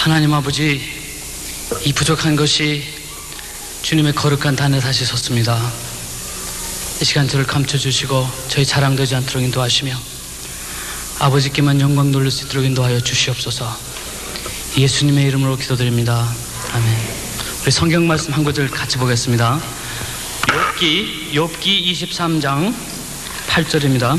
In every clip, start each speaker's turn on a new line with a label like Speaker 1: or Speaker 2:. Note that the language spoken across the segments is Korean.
Speaker 1: 하나님 아버지, 이 부족한 것이 주님의 거룩한 단에 다시 섰습니다. 이 시간 저를 감춰주시고 저희 자랑되지 않도록 인도하시며 아버지께만 영광 돌릴 수 있도록 인도하여 주시옵소서. 예수님의 이름으로 기도드립니다. 아멘. 우리 성경 말씀 한 구절 같이 보겠습니다. 욥기 23장 8절입니다.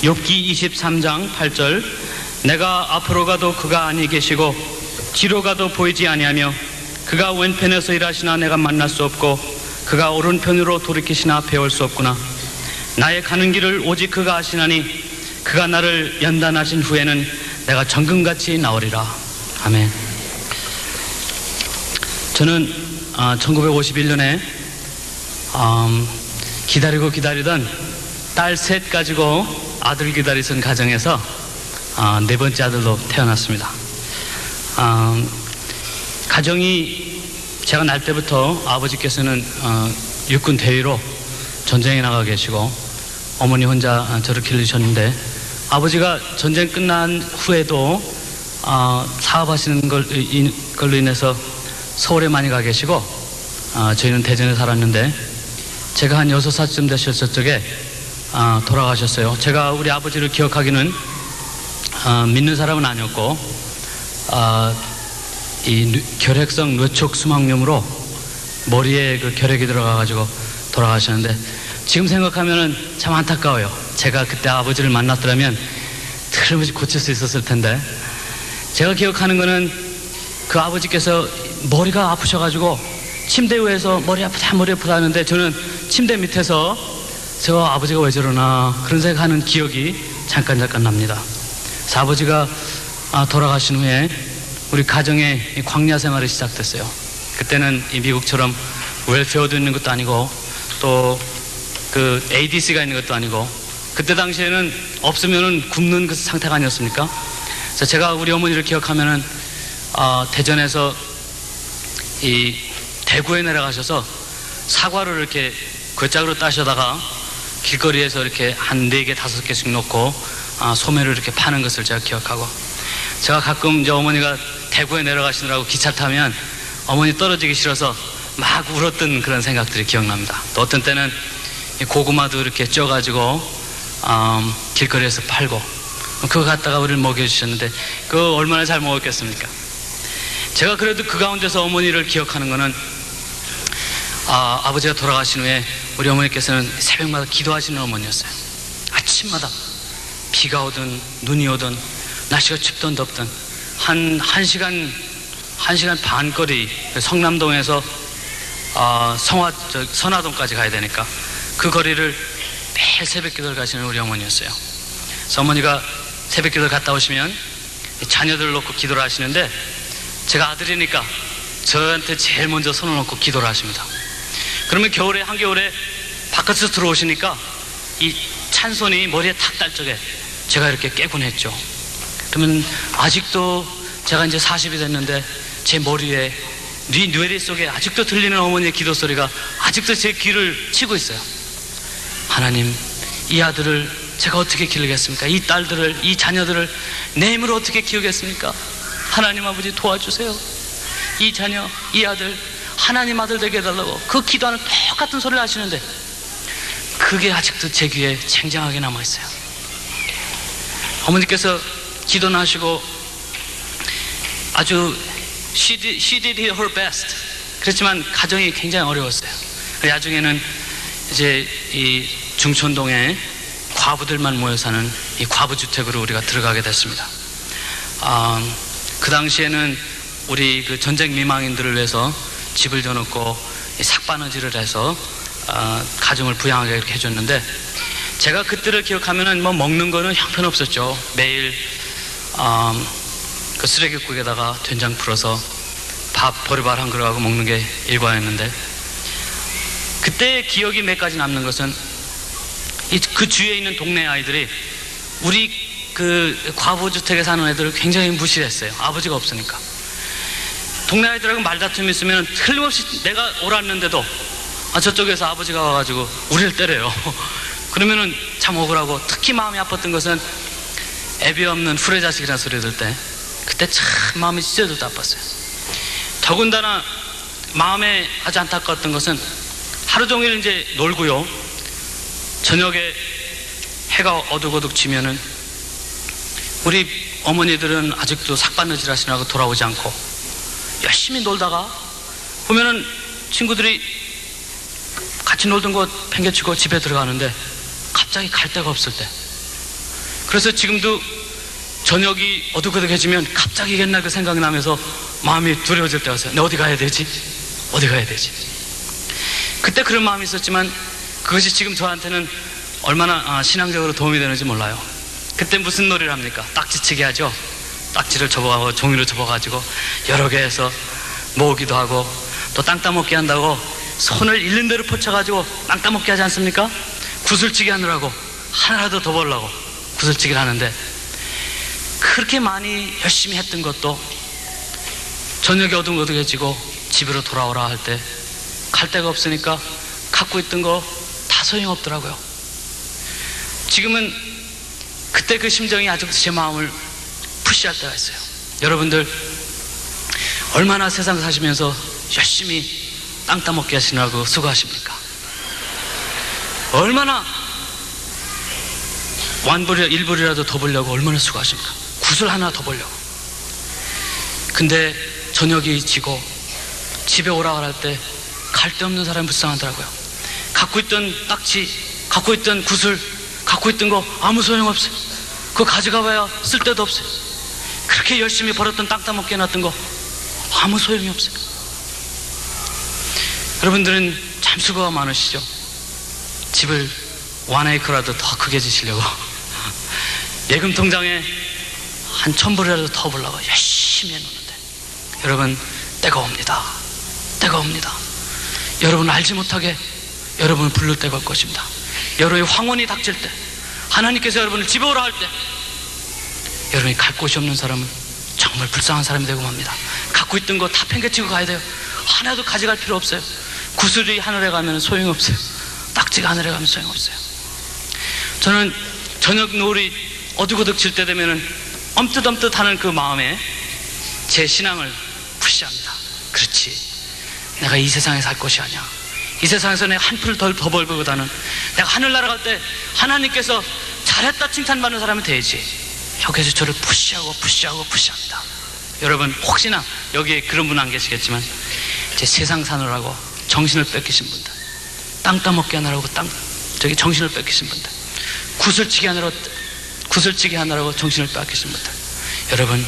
Speaker 1: 욥기 23장 8절. 내가 앞으로 가도 그가 아니 계시고 뒤로 가도 보이지 아니하며 그가 왼편에서 일하시나 내가 만날 수 없고 그가 오른편으로 돌이키시나 배울 수 없구나. 나의 가는 길을 오직 그가 아시나니 그가 나를 연단하신 후에는 내가 정금같이 나오리라. 아멘. 저는 1951년에 기다리던 딸 셋 가지고 아들 기다리던 가정에서 네 번째 아들로 태어났습니다. 가정이 제가 날 때부터 아버지께서는 육군 대위로 전쟁에 나가 계시고 어머니 혼자 저를 길르셨는데, 아버지가 전쟁 끝난 후에도 사업하시는 걸로 인해서 서울에 많이 가 계시고 저희는 대전에 살았는데, 제가 한 6살쯤 되셨을 적에 돌아가셨어요. 제가 우리 아버지를 기억하기는 믿는 사람은 아니었고 이 결핵성 뇌촉 수막염으로 머리에 그 결핵이 들어가가지고 돌아가셨는데, 지금 생각하면은 참 안타까워요. 제가 그때 아버지를 만났더라면 틀림없이 고칠 수 있었을 텐데, 제가 기억하는 거는 그 아버지께서 머리가 아프셔가지고 침대 위에서 머리 아프다 하는데, 저는 침대 밑에서 저 아버지가 왜 저러나 그런 생각하는 기억이 잠깐 납니다. 그래서 아버지가 돌아가신 후에 우리 가정의 광야 생활이 시작됐어요. 그때는 이 미국처럼 웰페어도 있는 것도 아니고 또 그 ADC가 있는 것도 아니고, 그때 당시에는 없으면은 굶는 그 상태가 아니었습니까? 그래서 제가 우리 어머니를 기억하면은 대전에서 이 대구에 내려가셔서 사과를 이렇게 괴짝으로 따셔다가 길거리에서 이렇게 한 4개, 5개씩 놓고 소매를 이렇게 파는 것을 제가 기억하고, 제가 가끔 이제 어머니가 대구에 내려가시느라고 기차 타면 어머니 떨어지기 싫어서 막 울었던 그런 생각들이 기억납니다. 또 어떤 때는 고구마도 이렇게 쪄가지고 길거리에서 팔고, 그거 갖다가 우리를 먹여주셨는데 그거 얼마나 잘 먹었겠습니까? 제가 그래도 그 가운데서 어머니를 기억하는 거는 아버지가 돌아가신 후에 우리 어머니께서는 새벽마다 기도하시는 어머니였어요. 아침마다 비가 오든 눈이 오든 날씨가 춥든 덥든 한 시간 반 거리, 성남동에서 선화동까지 가야 되니까 그 거리를 매일 새벽 기도를 가시는 우리 어머니였어요. 그래서 어머니가 새벽 기도를 갔다 오시면 자녀들을 놓고 기도를 하시는데, 제가 아들이니까 저한테 제일 먼저 손을 얹고 기도를 하십니다. 그러면 한겨울에 바깥에서 들어오시니까 이 찬손이 머리에 탁 달 적에 제가 이렇게 깨곤 했죠. 그러면 아직도 제가 이제 40이 됐는데 제 머리에 뇌리 속에 아직도 들리는 어머니의 기도 소리가 아직도 제 귀를 치고 있어요. 하나님, 이 아들을 제가 어떻게 기르겠습니까? 이 딸들을, 이 자녀들을 내 힘으로 어떻게 키우겠습니까? 하나님 아버지 도와주세요. 이 자녀, 이 아들 하나님 아들 되게 해달라고 그 기도하는 똑같은 소리를 하시는데 그게 아직도 제 귀에 쟁쟁하게 남아있어요. 어머니께서 기도는 하시고 아주 she did her best. 그렇지만 가정이 굉장히 어려웠어요. 나중에는 이제 이 중촌동에 과부들만 모여 사는 이 과부주택으로 우리가 들어가게 됐습니다. 그 당시에는 우리 그 전쟁 미망인들을 위해서 집을 져놓고 삭바느질을 해서 가정을 부양하게 이렇게 해줬는데, 제가 그때를 기억하면은 뭐 먹는 거는 형편없었죠. 매일 그 쓰레기국에다가 된장 풀어서 보리밥 한 그릇하고 먹는 게 일과였는데, 그때 기억이 몇 가지 남는 것은 그 주위에 있는 동네 아이들이 우리 그 과부주택에 사는 애들을 굉장히 무시했어요. 아버지가 없으니까. 동네 아이들하고 말다툼이 있으면 틀림없이 내가 옳았는데도 저쪽에서 아버지가 와가지고 우리를 때려요. 그러면은 참 억울하고, 특히 마음이 아팠던 것은 애비 없는 후레자식이라는 소리 들을 때, 그때 참 마음이 찢어져도 아팠어요. 더군다나 마음에 아주 안타까웠던 것은 하루 종일 이제 놀고요, 저녁에 해가 어둑어둑 지면은 우리 어머니들은 아직도 삭바느질 하시느라고 돌아오지 않고 열심히 놀다가 보면은 친구들이 같이 놀던 거 팽개치고 집에 들어가는데 갑자기 갈 데가 없을 때, 그래서 지금도 저녁이 어둑어둑해지면 갑자기 옛날 그 생각이 나면서 마음이 두려워질 때가 있어요. 내 어디 가야 되지? 어디 가야 되지? 그때 그런 마음이 있었지만 그것이 지금 저한테는 얼마나 신앙적으로 도움이 되는지 몰라요. 그때 무슨 놀이를 합니까? 딱지치기 하죠. 딱지를 접어가고 종이를 접어가지고 여러 개 해서 모으기도 하고, 또 땅 따먹기 한다고 손을 있는 대로 뻗쳐가지고 땅 따먹기 하지 않습니까? 구슬치기 하느라고 하나라도 더 벌려고 구슬치기를 하는데, 그렇게 많이 열심히 했던 것도 저녁에 어둑어둑해지고 집으로 돌아오라 할 때 갈 데가 없으니까 갖고 있던 거 다 소용없더라고요. 지금은 그때 그 심정이 아직도 제 마음을 푸시할 때가 있어요. 여러분들 얼마나 세상 사시면서 열심히 땅 따먹기 하시느라고 수고하십니까? 얼마나 완불이라 일불이라도 더 벌려고 얼마나 수고하십니까? 구슬 하나 더 벌려고. 근데 저녁이 지고 집에 오라고 할 때 갈 데 없는 사람이 불쌍하더라고요. 갖고 있던 딱지, 갖고 있던 구슬, 갖고 있던 거 아무 소용없어요. 그거 가져가봐야 쓸데도 없어요. 그렇게 열심히 벌었던 땅 따먹기 해놨던 거 아무 소용이 없어요. 여러분들은 참 수고가 많으시죠? 집을 1에이커라도 더 크게 지시려고 예금 통장에 한 1,000불이라도 더 벌려고 열심히 해놓는데, 여러분 때가 옵니다. 때가 옵니다. 여러분 알지 못하게 여러분을 부를 때가 올 것입니다. 여러분의 황혼이 닥칠 때, 하나님께서 여러분을 집에 오라 할 때, 여러분이 갈 곳이 없는 사람은 정말 불쌍한 사람이 되고 맙니다. 갖고 있던 거 다 팽개치고 가야 돼요. 하나도 가져갈 필요 없어요. 구슬이 하늘에 가면 소용이 없어요. 딱지가 하늘에 가면 소용이 없어요. 저는 저녁 노을이 어둑어둑 질 때 되면은 엄뜻엄뜻 하는 그 마음에 제 신앙을 푸시합니다. 그렇지, 내가 이 세상에 살 것이 아니야. 이 세상에서 내가 한 푼을 더 벌기보다는 내가 하늘나라 갈 때 하나님께서 잘했다 칭찬받는 사람이 돼야지. 여기서 저를 푸시합니다. 여러분 혹시나 여기에 그런 분 안 계시겠지만, 제 세상 사느라고 정신을 뺏기신 분들, 땅 따먹기 하느라고 정신을 뺏기신 분들, 구슬치기 하느라고 정신을 뺏기신 분들, 여러분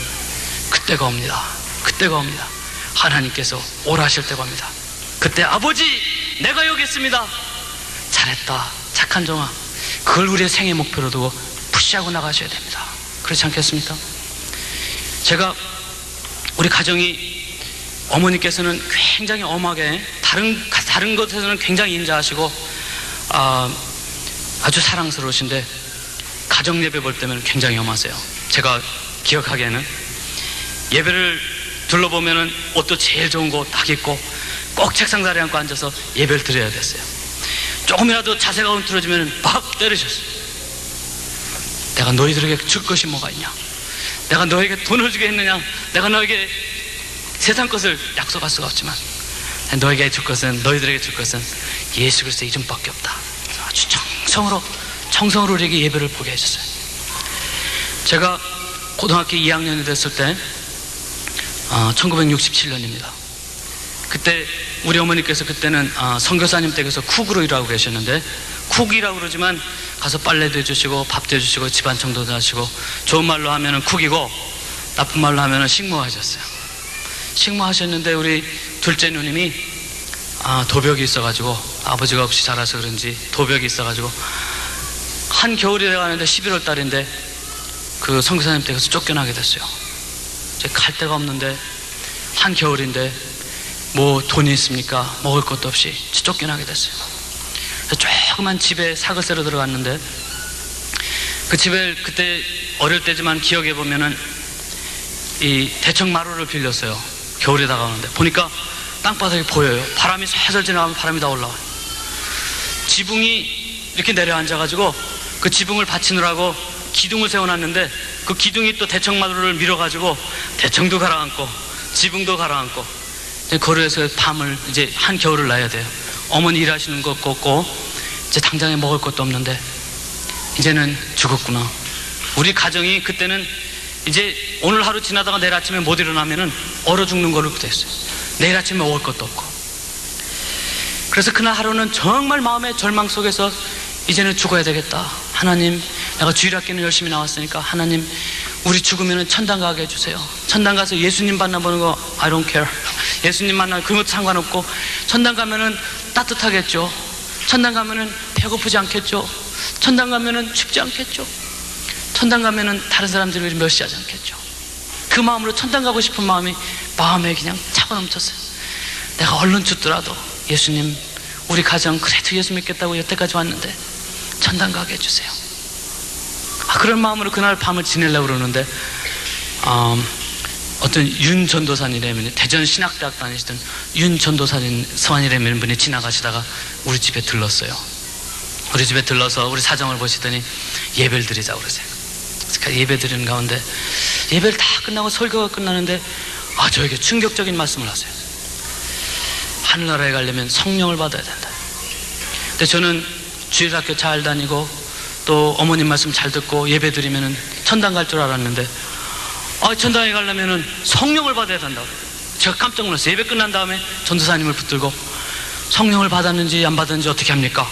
Speaker 1: 그때가 옵니다. 그때가 옵니다. 하나님께서 오라 하실 때가 옵니다. 그때 아버지 내가 여기 있습니다, 잘했다 착한 종아, 그걸 우리의 생애 목표로 두고 푸시하고 나가셔야 됩니다. 그렇지 않겠습니까? 제가 우리 가정이, 어머니께서는 굉장히 엄하게 다른 것에서는 굉장히 인자하시고 아주 사랑스러우신데 가정 예배 볼 때면 굉장히 엄하세요. 제가 기억하기에는 예배를 둘러보면은 옷도 제일 좋은 거 딱 입고 꼭 책상 자리에 앉고 앉아서 예배를 드려야 됐어요. 조금이라도 자세가 흐트러지면 막 때리셨어요. 내가 너희들에게 줄 것이 뭐가 있냐? 내가 너에게 돈을 주게 했느냐? 내가 너에게 세상 것을 약속할 수가 없지만 너에게 줄 것은, 너희들에게 줄 것은 예수 그리스도의 이름밖에 없다. 아주 정성으로 우리에게 예배를 보게 해줬어요. 제가 고등학교 2학년이 됐을 때 1967년입니다. 그때 우리 어머니께서 그때는 선교사님 댁에서 쿡으로 일하고 계셨는데, 쿡이라고 그러지만 가서 빨래도 해주시고 밥도 해주시고 집안 청소도 하시고, 좋은 말로 하면은 쿡이고 나쁜 말로 하면은 식모하셨어요. 식모하셨는데 우리 둘째 누님이 도벽이 있어가지고, 아버지가 없이 자라서 그런지 도벽이 있어가지고 한 겨울이 돼가는데 11월 달인데 그 선교사님 댁에서 쫓겨나게 됐어요. 이제 갈 데가 없는데 한 겨울인데 뭐 돈이 있습니까? 먹을 것도 없이 쫓겨나게 됐어요. 조그만 집에 사글세로 들어갔는데, 그 집에 그때 어릴 때지만 기억해 보면은 이 대청 마루를 빌렸어요. 겨울이 다가오는데 보니까 땅바닥이 보여요. 바람이 살살 지나가면 바람이 다 올라와요. 지붕이 이렇게 내려앉아가지고 그 지붕을 받치느라고 기둥을 세워놨는데 그 기둥이 또 대청마루를 밀어가지고 대청도 가라앉고 지붕도 가라앉고 거리에서 밤을 이제 한겨울을 나야 돼요. 어머니 일하시는 것도 없고 이제 당장에 먹을 것도 없는데 이제는 죽었구나. 우리 가정이 그때는 이제 오늘 하루 지나다가 내일 아침에 못 일어나면은 얼어 죽는 걸로 됐어요. 내일 아침에 먹을 것도 없고. 그래서 그날 하루는 정말 마음의 절망 속에서 이제는 죽어야 되겠다. 하나님, 내가 주일학교는 열심히 나왔으니까 하나님, 우리 죽으면 천당 가게 해주세요. 천당 가서 예수님 만나보는 거 I don't care. 예수님 만나면 그것도 상관없고, 천당 가면은 따뜻하겠죠. 천당 가면은 배고프지 않겠죠. 천당 가면은 춥지 않겠죠. 천당 가면은 다른 사람들이 멸시하지 않겠죠. 그 마음으로 천당 가고 싶은 마음에 그냥 차고 넘쳤어요. 내가 얼른 죽더라도 예수님, 우리 가정 그래도 예수 믿겠다고 여태까지 왔는데 천당 가게 해주세요. 그런 마음으로 그날 밤을 지내려고 그러는데 어떤 윤 전도사님이라면, 대전 신학대학 다니시던 윤 전도사님이라는 분이 지나가시다가 우리 집에 들렀어요. 우리 집에 들러서 우리 사정을 보시더니 예배를 드리자고 그러세요. 그래서 예배 드리는 가운데 예배를 다 끝나고 설교가 끝나는데 저에게 충격적인 말씀을 하세요. 하늘나라에 가려면 성령을 받아야 된다. 근데 저는 주일학교 잘 다니고 또 어머님 말씀 잘 듣고 예배 드리면 천당 갈 줄 알았는데 천당에 가려면 성령을 받아야 된다고. 제가 깜짝 놀랐어요. 예배 끝난 다음에 전도사님을 붙들고 성령을 받았는지 안 받았는지 어떻게 합니까?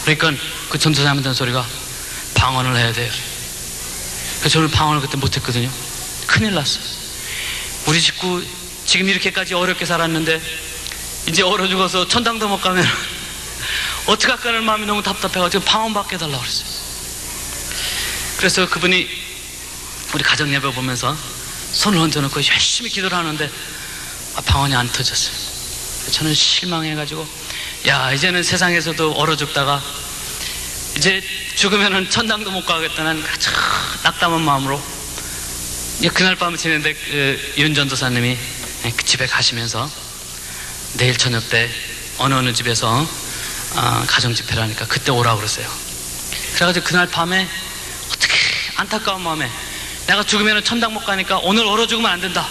Speaker 1: 그러니까 그 전도사님한테 하는 소리가 방언을 해야 돼요. 그래서 저는 방언을 그때 못했거든요. 큰일 났어요. 우리 식구 지금 이렇게까지 어렵게 살았는데 이제 얼어 죽어서 천당도 못 가면 어떡할까 하는 마음이 너무 답답해가지고 방언 받게 해달라고 그랬어요. 그래서 그분이 우리 가정 예배 보면서 손을 얹어놓고 열심히 기도를 하는데 방언이 안 터졌어요. 저는 실망해가지고 이제는 세상에서도 얼어 죽다가 이제 죽으면은 천당도 못 가겠다는 낙담한 마음으로 그날 밤을 지냈는데 윤 전도사님이 그 집에 가시면서 내일 저녁 때 어느 집에서 가정 집회를 하니까 그때 오라고 그러세요. 그래가지고 그날 밤에 어떻게 안타까운 마음에 내가 죽으면 천당 못 가니까 오늘 얼어 죽으면 안 된다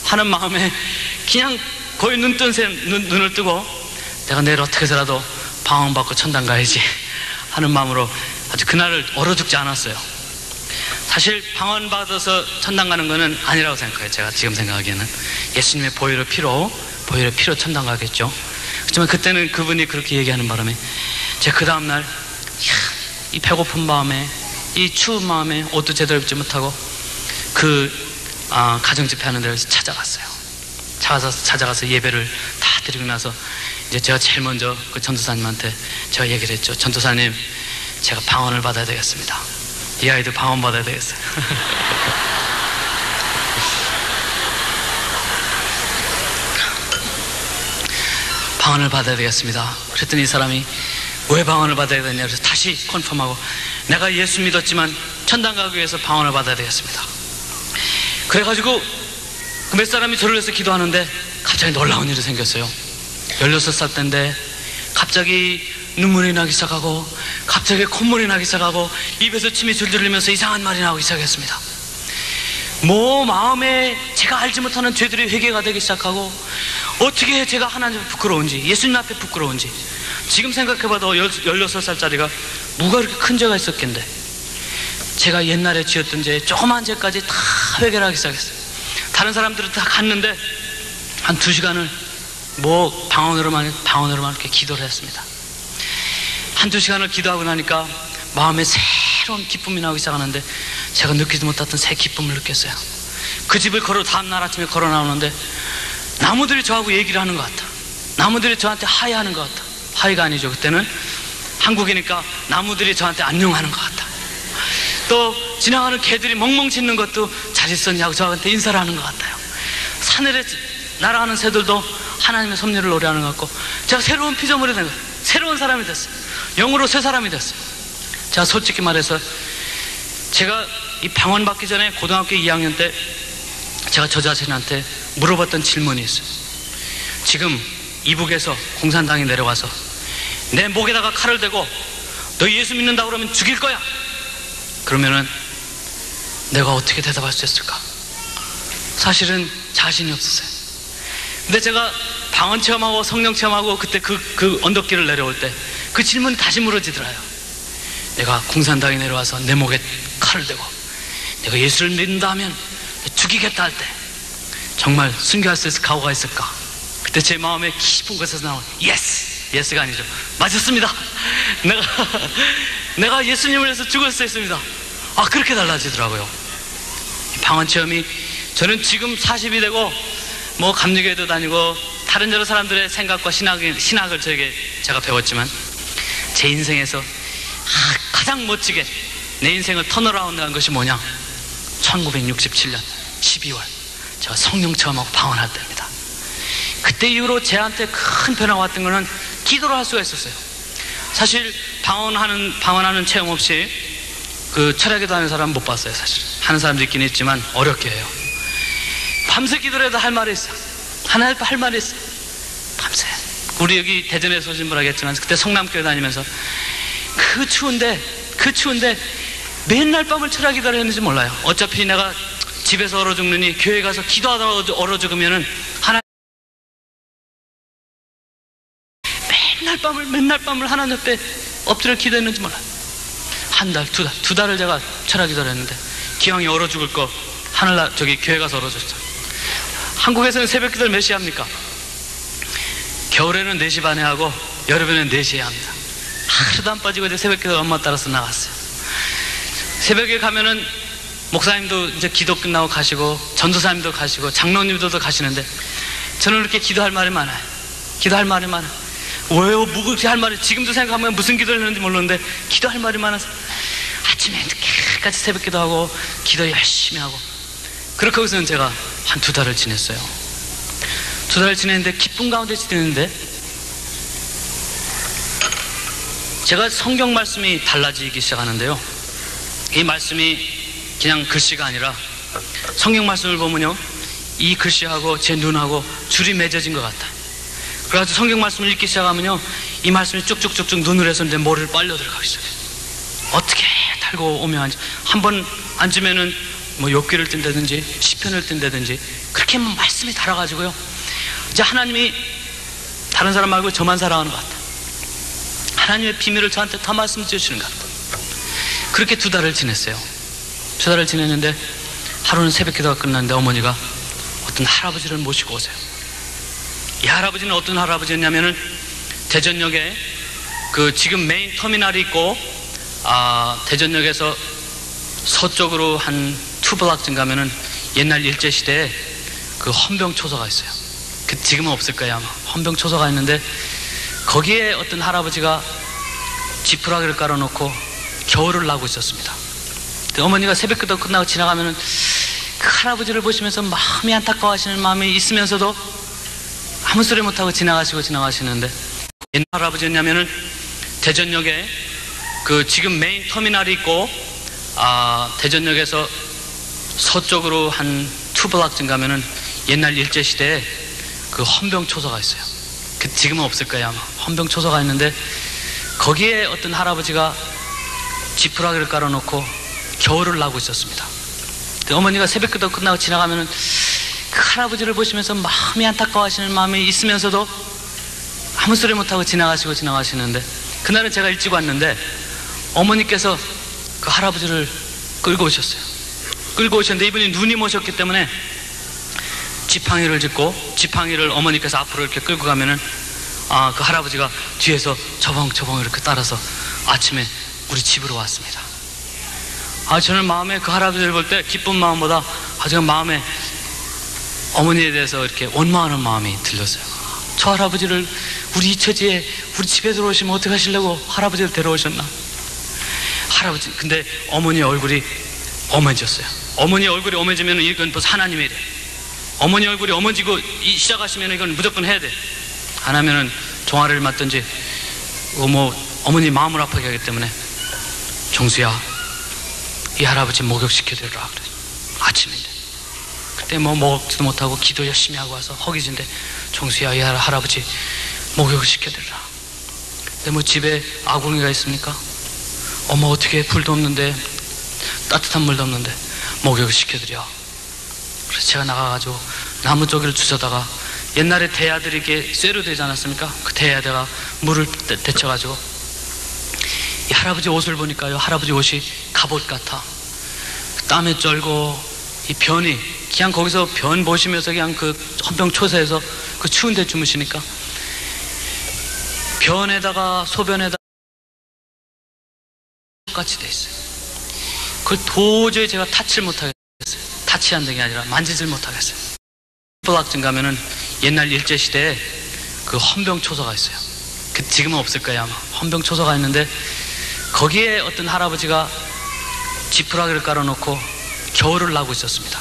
Speaker 1: 하는 마음에 그냥 거의 눈을 뜨고 내가 내일 어떻게 해서라도 방언 받고 천당 가야지 하는 마음으로 아주 그날을 얼어 죽지 않았어요. 사실 방언 받아서 천당 가는 거는 아니라고 생각해요. 제가 지금 생각하기에는 예수님의 보혈의 피로 천당 가겠죠. 그렇지만 그때는 그분이 그렇게 얘기하는 바람에 제가 그 다음날 이 배고픈 마음에 이 추운 마음에 옷도 제대로 입지 못하고 가정 집회하는 데를 찾아갔어요. 찾아가서 예배를 다 드리고 나서 이제 제가 제일 먼저 그 전도사님한테 제가 얘기를 했죠. 전도사님, 제가 방언을 받아야 되겠습니다. 이 아이도 방언 받아야 되겠어요. 방언을 받아야 되겠습니다. 그랬더니 이 사람이 왜 방언을 받아야 되냐 그래서 다시 컨펌하고 내가 예수 믿었지만 천당 가기 위해서 방언을 받아야 되겠습니다. 그래가지고 그 몇 사람이 저를 위해서 기도하는데 갑자기 놀라운 일이 생겼어요. 16살 때인데 갑자기 눈물이 나기 시작하고 갑자기 콧물이 나기 시작하고 입에서 침이 줄줄 흘리면서 이상한 말이 나오기 시작했습니다. 마음에 제가 알지 못하는 죄들이 회개가 되기 시작하고 어떻게 제가 하나님 앞에 부끄러운지, 예수님 앞에 부끄러운지 지금 생각해봐도 16살짜리가 뭐가 그렇게 큰 죄가 있었겠는데 제가 옛날에 지었던 죄 조그만 죄까지 다 회개를 하기 시작했어요. 다른 사람들은 다 갔는데 한 2시간을 방언으로만 이렇게 기도를 했습니다. 한 2시간을 기도하고 나니까 마음에 새로운 기쁨이 나오기 시작하는데 제가 느끼지 못했던 새 기쁨을 느꼈어요. 그 집을 다음날 아침에 걸어 나오는데 나무들이 저하고 얘기를 하는 것 같아. 나무들이 저한테 하이하는 것 같아. 하이가 아니죠. 그때는 한국이니까 나무들이 저한테 안녕하는 것 같아. 또 지나가는 개들이 멍멍 짖는 것도 잘 있었냐고 저한테 인사를 하는 것 같아요. 하늘에 날아가는 새들도 하나님의 섭리를 노래하는 것 같고 제가 새로운 피조물이 된 거예요. 새로운 사람이 됐어요. 영으로 새 사람이 됐어요. 제가 솔직히 말해서 제가 이 방언 받기 전에 고등학교 2학년 때 제가 저 자신한테 물어봤던 질문이 있어요. 지금 이북에서 공산당이 내려와서 내 목에다가 칼을 대고 너 예수 믿는다고 그러면 죽일 거야. 그러면은 내가 어떻게 대답할 수 있을까? 사실은 자신이 없었어요. 근데 제가 방언 체험하고 성령 체험하고 그때 그 언덕길을 내려올 때 그 질문이 다시 물어지더라요. 내가 공산당이 내려와서 내 목에 칼을 대고 내가 예수를 믿는다 하면 죽이겠다 할 때 정말 순교할 수 있을 각오가 있을까? 그때 제 마음에 깊은 곳에서 나온 예스가 아니죠. 맞았습니다. 내가 예수님을 위해서 죽을 수 있습니다. 그렇게 달라지더라고요. 방언 체험이 저는 지금 40이 되고 뭐 감리교회도 다니고 다른 여러 사람들의 생각과 신학을 제가 배웠지만 제 인생에서 가장 멋지게 내 인생을 턴어라운드한 것이 뭐냐? 1967년 12월 제가 성령 체험하고 방언할 때입니다. 그때 이후로 제한테 큰 변화가 왔던 것은 기도를 할 수가 있었어요. 사실 방언하는 체험 없이 그 철야기도 하는 사람 못 봤어요. 사실 하는 사람도 있긴 있지만 어렵게 해요. 밤새 기도를 해도 할 말이 있어요. 하나 할 말이 있어요. 밤새. 우리 여기 대전에서 오신 분 하겠지만 그때 성남교회 다니면서 그 추운데 맨날 밤을 철야기도를 했는지 몰라요. 어차피 내가 집에서 얼어 죽느니 교회 가서 기도하다가 얼어 죽으면은 맨날 밤을 하나님 옆에 엎드려 기도했는지 몰라요. 한 달, 두 달을 제가 철야기도를 했는데 기왕이 얼어 죽을 거 하늘날 교회 가서 얼어 죽었죠. 한국에서는 새벽 기도를 몇 시에 합니까? 겨울에는 4시 반에 하고 여름에는 4시에 합니다. 하루도 안 빠지고 이제 새벽 기도 엄마 따라서 나갔어요. 새벽에 가면은 목사님도 이제 기도 끝나고 가시고 전도사님도 가시고 장로님들도 가시는데 저는 이렇게 기도할 말이 많아요. 왜요? 그렇게 할 말이 지금도 생각하면 무슨 기도를 했는지 모르는데 기도할 말이 많아서 아침에 늦게까지 새벽 기도하고 기도 열심히 하고 그렇게 거기서는 제가 한 2달을 지냈어요. 2달을 지냈는데 기쁨 가운데 지냈는데 제가 성경 말씀이 달라지기 시작하는데요. 이 말씀이 그냥 글씨가 아니라 성경 말씀을 보면요 이 글씨하고 제 눈하고 줄이 맺어진 것 같아요. 그래가지고 성경 말씀을 읽기 시작하면요 이 말씀이 쭉쭉쭉쭉 눈을 해서 내 머리를 빨려 들어가기 시작해요. 어떻게 달고 오면 한 번 앉으면은 뭐 욥기를 뜬다든지 시편을 뜬다든지 그렇게 말씀이 달아가지고요 이제 하나님이 다른 사람 말고 저만 사랑하는 것 같아요. 하나님의 비밀을 저한테 다 말씀 주시는 것 같아요. 그렇게 2달을 지냈어요. 2달을 지냈는데 하루는 새벽 기도가 끝났는데 어머니가 어떤 할아버지를 모시고 오세요. 이 할아버지는 어떤 할아버지였냐면은 대전역에 그 지금 메인 터미널이 있고 대전역에서 서쪽으로 한 2블럭쯤 가면은 옛날 일제시대에 그 헌병초소가 있어요. 지금은 없을 거예요 아마. 헌병초소가 있는데 거기에 어떤 할아버지가 지푸라기를 깔아놓고 겨울을 나고 있었습니다. 어머니가 새벽 기도 끝나고 지나가면은 그 할아버지를 보시면서 마음이 안타까워하시는 마음이 있으면서도 아무 소리 못하고 지나가시는데 옛날 할아버지였냐면은 대전역에 그 지금 메인 터미널이 있고 대전역에서 서쪽으로 한 2블럭쯤 가면은 옛날 일제시대에 그 헌병초소가 있어요. 지금은 없을 거예요 아마. 헌병초소가 있는데 거기에 어떤 할아버지가 지푸라기를 깔아놓고 겨울을 나고 있었습니다. 어머니가 새벽 기도 끝나고 지나가면은 그 할아버지를 보시면서 마음이 안타까워하시는 마음이 있으면서도 아무 소리 못하고 지나가시는데 그날은 제가 일찍 왔는데 어머니께서 그 할아버지를 끌고 오셨는데 이분이 누님 오셨기 때문에 지팡이를 짚고 지팡이를 어머니께서 앞으로 이렇게 끌고 가면은 그 할아버지가 뒤에서 저벙저벙 이렇게 따라서 아침에 우리 집으로 왔습니다. 저는 마음에 그 할아버지를 볼 때 기쁜 마음보다 제가 마음에 어머니에 대해서 이렇게 원망하는 마음이 들렸어요. 저 할아버지를 우리 처지에 우리 집에 들어오시면 어떻게 하시려고 할아버지를 데려오셨나? 할아버지 근데 어머니 얼굴이 엄해졌어요. 어머니 얼굴이 엄해지면 이건 벌써 하나님의 일이에요. 어머니 얼굴이 엄해지고 시작하시면 이건 무조건 해야 돼. 안 하면은 종아리를 맞든지 어머니 마음을 아프게 하기 때문에 정수야 이 할아버지 목욕시켜드리라 그래. 아침인데 그때 뭐 먹지도 못하고 기도 열심히 하고 와서 허기진데 정수야 이 할아버지 목욕을 시켜드리라. 근데 뭐 집에 아궁이가 있습니까? 어머 어떻게 불도 없는데 따뜻한 물도 없는데 목욕을 시켜드려. 그래서 제가 나가가지고 나무 쪼기를 주워다가 옛날에 대야들이 이렇게 쇠로 되지 않았습니까? 그 대야에다가 물을 데쳐가지고 이 할아버지 옷을 보니까요, 할아버지 옷이 갑옷 같아. 땀에 쩔고 이 변이 그냥 거기서 변 보시면서 그냥 그 헌병초사에서 그 추운데 주무시니까 변에다가 소변에다가 똑같이 돼 있어요. 그걸 도저히 제가 타치를 못하겠어요. 타치한다는 게 아니라 만지질 못하겠어요. 블락증 가면은 옛날 일제시대에 그 헌병초소가 있어요. 그 지금은 없을 거예요 아마. 헌병초소가 있는데 거기에 어떤 할아버지가 지푸라기를 깔아놓고 겨울을 나고 있었습니다.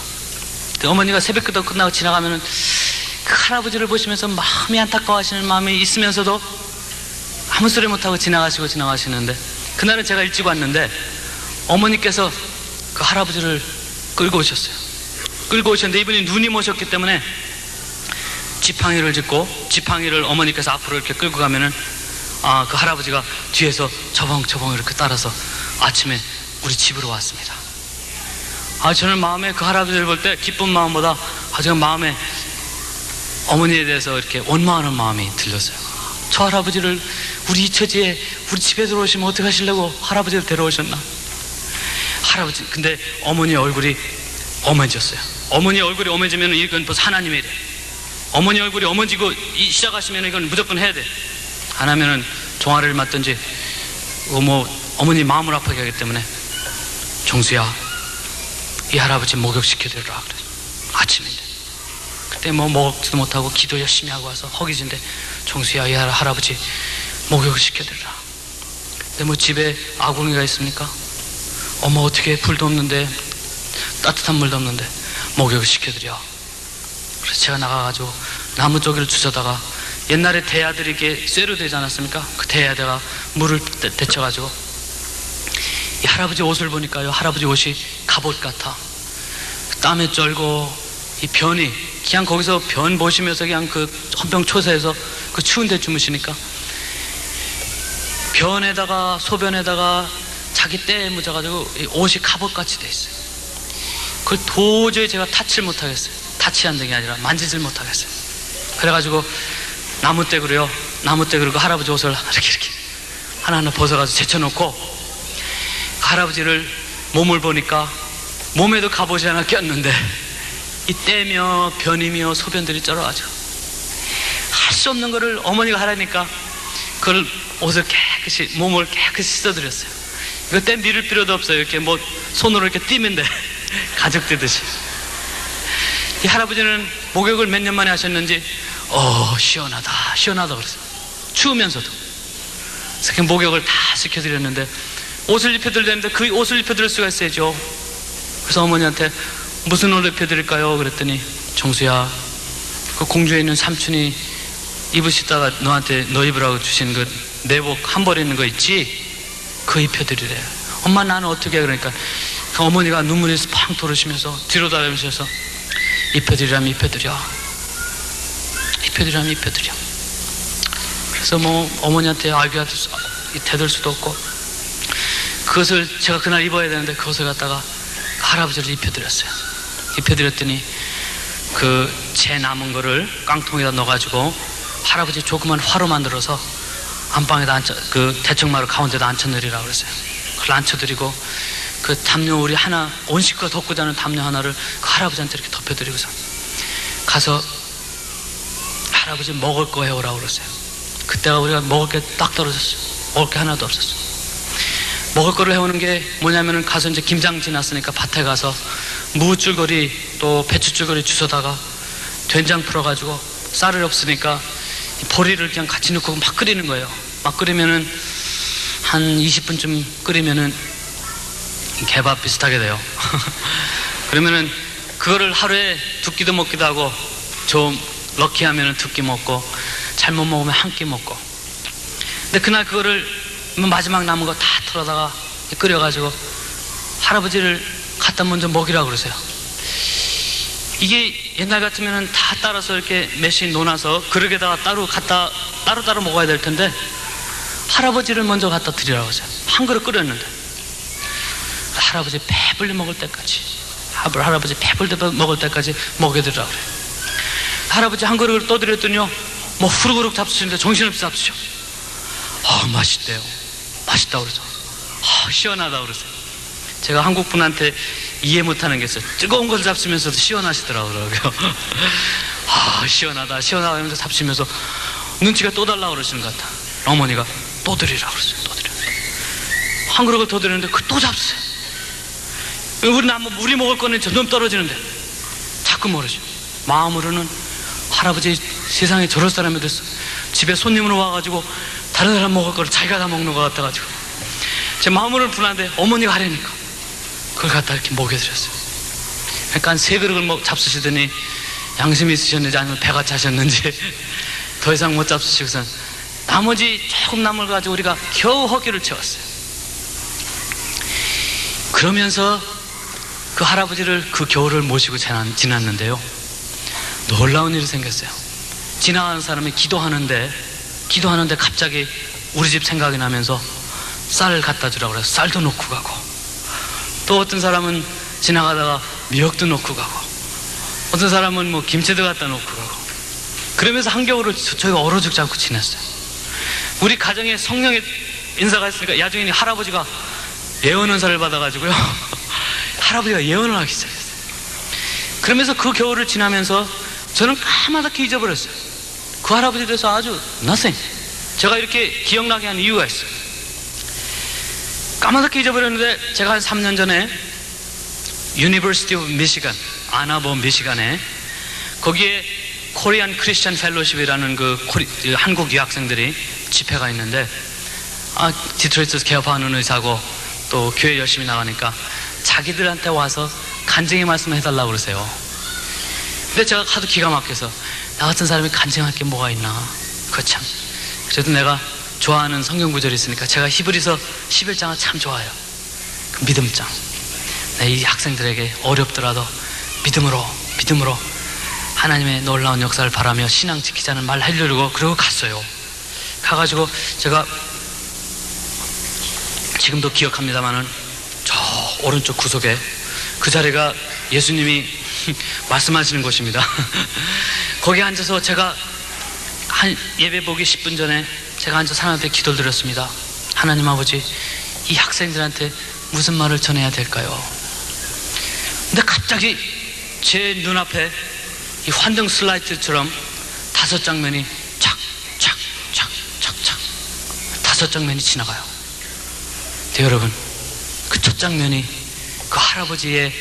Speaker 1: 어머니가 새벽기도 끝나고 지나가면은 그 할아버지를 보시면서 마음이 안타까워하시는 마음이 있으면서도 아무 소리 못하고 지나가시는데 그날은 제가 일찍 왔는데 어머니께서 그 할아버지를 끌고 오셨어요. 끌고 오셨는데 이분이 눈이 모셨기 때문에 지팡이를 짚고 지팡이를 어머니께서 앞으로 이렇게 끌고 가면은 그 할아버지가 뒤에서 저벙저벙 이렇게 따라서 아침에 우리 집으로 왔습니다. 저는 마음에 그 할아버지를 볼 때 기쁜 마음보다 제가 마음에 어머니에 대해서 이렇게 원망하는 마음이 들렸어요. 저 할아버지를 우리 이처지에 우리 집에 들어오시면 어떻게 하시려고 할아버지를 데려오셨나? 할아버지 근데 어머니 얼굴이 어머니졌어요. 어머니 얼굴이 어머니지면 이건 벌써 하나님의 일. 어머니 얼굴이 어머니고 시작하시면 이건 무조건 해야 돼. 안 하면은 종아리를 맞든지 뭐 어머니 마음을 아프게 하기 때문에 정수야 이 할아버지 목욕시켜드리라 그래. 아침인데 그때 뭐 먹지도 못하고 기도 열심히 하고 와서 허기진데 정수야 이 할아버지 목욕을 시켜드리라. 근데 뭐 집에 아궁이가 있습니까? 어머 어떻게 불도 없는데 따뜻한 물도 없는데 목욕을 시켜드려. 그래서 제가 나가가지고 나무 쪼기를 주워다가 옛날에 대야들이 이렇게 쇠로 되지 않았습니까? 그 대야에다가 물을 데쳐가지고 이 할아버지 옷을 보니까요, 할아버지 옷이 갑옷 같아. 땀에 쩔고 이 변이 그냥 거기서 변 보시면서 그냥 그 헌병초사에서 그 추운데 주무시니까 변에다가 소변에다가 자기 때에 묻어가지고 옷이 갑옷같이 돼 있어요. 그걸 도저히 제가 타치를 못하겠어요. 타치한다는 게 아니라 만지질 못하겠어요. 그래가지고 나무떼구리요, 나무떼구리 그 할아버지 옷을 이렇게 하나하나 벗어가지고 제쳐놓고 할아버지를 몸을 보니까 몸에도 갑옷이 하나 꼈는데 이 때며 변이며 소변들이 쩔어가지고 할 수 없는 거를 어머니가 하라니까 그걸 옷을 깨끗이 몸을 깨끗이 씻어드렸어요. 이거 때 밀을 필요도 없어요. 이렇게 뭐 손으로 이렇게 띄면 돼. 가죽 띄듯이. 이 할아버지는 목욕을 몇 년 만에 하셨는지 시원하다 시원하다 그랬어요. 추우면서도. 그래서 목욕을 다 시켜드렸는데 옷을 입혀드리는데 그 옷을 입혀드릴 수가 있어야죠. 그래서 어머니한테 무슨 옷을 입혀드릴까요? 그랬더니 정수야 그 공주에 있는 삼촌이 입으시다가 너한테 너 입으라고 주신 그 내복 한 벌 있는 거 있지? 그거 입혀드리래. 엄마 나는 어떻게 해? 그러니까 그 어머니가 눈물이 팡 돌으시면서 뒤로 달아오셔서 입혀드리라면 입혀드려. 입혀드리라면 입혀드려. 그래서 뭐 어머니한테 대들 수도 없고 그것을 제가 그날 입어야 되는데 그것을 갖다가 할아버지를 입혀드렸어요. 입혀드렸더니 그 재 남은 거를 깡통에다 넣어가지고 할아버지 조그만 화로 만들어서 안방에다 그 대청마루 가운데다 앉혀드리라고 그랬어요. 그걸 앉혀드리고 그 담요 우리 하나 온 식구가 덮고 자는 담요 하나를 그 할아버지한테 이렇게 덮여드리고서 가서 할아버지 먹을 거 해오라고 그랬어요. 그때가 우리가 먹을 게 딱 떨어졌어요. 먹을 게 하나도 없었어요. 먹을 거를 해오는 게 뭐냐면은 가서 이제 김장 지났으니까 밭에 가서 무줄거리 또 배추줄거리 주워다가 된장 풀어가지고 쌀을 없으니까 보리를 그냥 같이 넣고 막 끓이는 거예요. 막 끓이면은 한 20분쯤 끓이면은 개밥 비슷하게 돼요. 그러면은 그거를 하루에 두 끼도 먹기도 하고 좀 럭키하면은 두 끼 먹고 잘못 먹으면 한 끼 먹고. 근데 그날 그거를 마지막 남은 거 다 털어다가 끓여가지고 할아버지를 갖다 먼저 먹이라고 그러세요. 이게 옛날 같으면 다 따라서 이렇게 몇씩 놓아서 그릇에다가 따로 먹어야 될 텐데 할아버지를 먼저 갖다 드리라고 했어요. 한 그릇 끓였는데 할아버지 배불리 먹을 때까지, 할아버지 배불리 먹을 때까지 먹여드리라고 그래요. 할아버지 한 그릇을 떠드렸더니요, 뭐 후루룩 잡수시는데 정신없이 잡수셔. 맛있대요. 맛있다고 그러죠. 시원하다고 그러세요. 제가 한국 분한테 이해 못하는 게 있어요. 뜨거운 걸 잡수면서도 시원하시더라고요. 시원하다 하면서 잡수면서 눈치가 또 달라고 그러시는 것 같아. 어머니가 또 드리라고 그러세요. 또 드려. 한 그릇을 더 드렸는데 또 잡수세요. 우리 먹을 거는 점점 떨어지는데 자꾸 멀어져. 마음으로는 할아버지 세상에 저럴 사람이 됐어. 집에 손님으로 와가지고 다른 사람 먹을 거를 자기가 다 먹는 것 같아가지고 제 마음으로는 불안한데 어머니가 하려니까 그걸 갖다 이렇게 먹여드렸어요. 그러니까 한 3그릇을 잡수시더니 양심이 있으셨는지 아니면 배가 차셨는지 더 이상 못 잡수시고선 나머지 조금 남을 가지고 우리가 겨우 허기를 채웠어요. 그러면서 그 할아버지를 그 겨울을 모시고 지났는데요, 놀라운 일이 생겼어요. 지나가는 사람이 기도하는데 갑자기 우리 집 생각이 나면서 쌀을 갖다 주라고 그래서 쌀도 놓고 가고, 또 어떤 사람은 지나가다가 미역도 놓고 가고, 어떤 사람은 뭐 김치도 갖다 놓고 가고, 그러면서 한겨울을 저희가 얼어 죽지 않고 지냈어요. 우리 가정에 성령의 인사가 있으니까 나중에 할아버지가 예언 은사를 받아가지고요 할아버지가 예언을 하기 시작했어요. 그러면서 그 겨울을 지나면서 저는 까맣게 잊어버렸어요. 그 할아버지에 대해서 아주 nothing. 제가 이렇게 기억나게 한 이유가 있어요. 까맣게 잊어버렸는데 제가 한 3년 전에 University of Michigan, 아나본 미시간에 거기에 코리안 크리스천 펠로십이라는 그 한국 유학생들이 집회가 있는데, 디트로이트에서 개업하는 의사고 또 교회 열심히 나가니까 자기들한테 와서 간증의 말씀을 해달라고 그러세요. 근데 제가 하도 기가 막혀서 나 같은 사람이 간증할 게 뭐가 있나, 참. 그래도 내가 좋아하는 성경 구절이 있으니까 제가 히브리서 11장을 참 좋아해요. 그 믿음장. 이 학생들에게 어렵더라도 믿음으로 하나님의 놀라운 역사를 바라며 신앙 지키자는 말 하려고 그러고 갔어요. 가가지고 제가 지금도 기억합니다만은 저 오른쪽 구석에 그 자리가 예수님이 말씀하시는 곳입니다. 거기 앉아서 제가 한 예배 보기 10분 전에 제가 앉아서 하나님께 기도를 드렸습니다. 하나님 아버지, 이 학생들한테 무슨 말을 전해야 될까요? 근데 갑자기 제 눈앞에 이 환등 슬라이드처럼 5장면이 착착착착착 5장면이 지나가요. 근데 여러분, 그 첫 장면이 그 할아버지의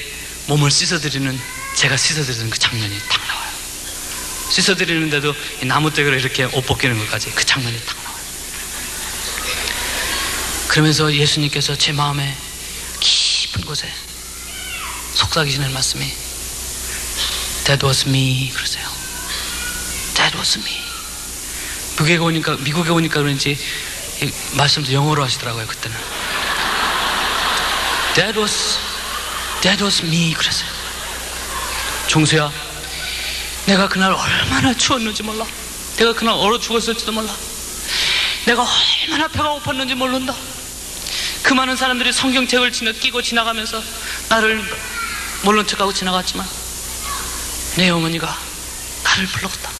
Speaker 1: 몸을 씻어드리는, 제가 씻어드리는 그 장면이 딱 나와요. 씻어드리는데도 이 나무떼기로 이렇게 옷 벗기는 것까지 그 장면이 딱 나와요. 그러면서 예수님께서 제 마음에 깊은 곳에 속삭이시는 말씀이 That was me 그러세요. That was me. 미국에 오니까 그런지 이 말씀도 영어로 하시더라고요. 그때는 That was me 그러세요. 종수야, 내가 그날 얼마나 추웠는지 몰라. 내가 그날 얼어 죽었을지도 몰라. 내가 얼마나 배가 고팠는지 모른다. 그 많은 사람들이 성경책을 끼고 지나가면서 나를 모른 척하고 지나갔지만 내 어머니가 나를 불렀다.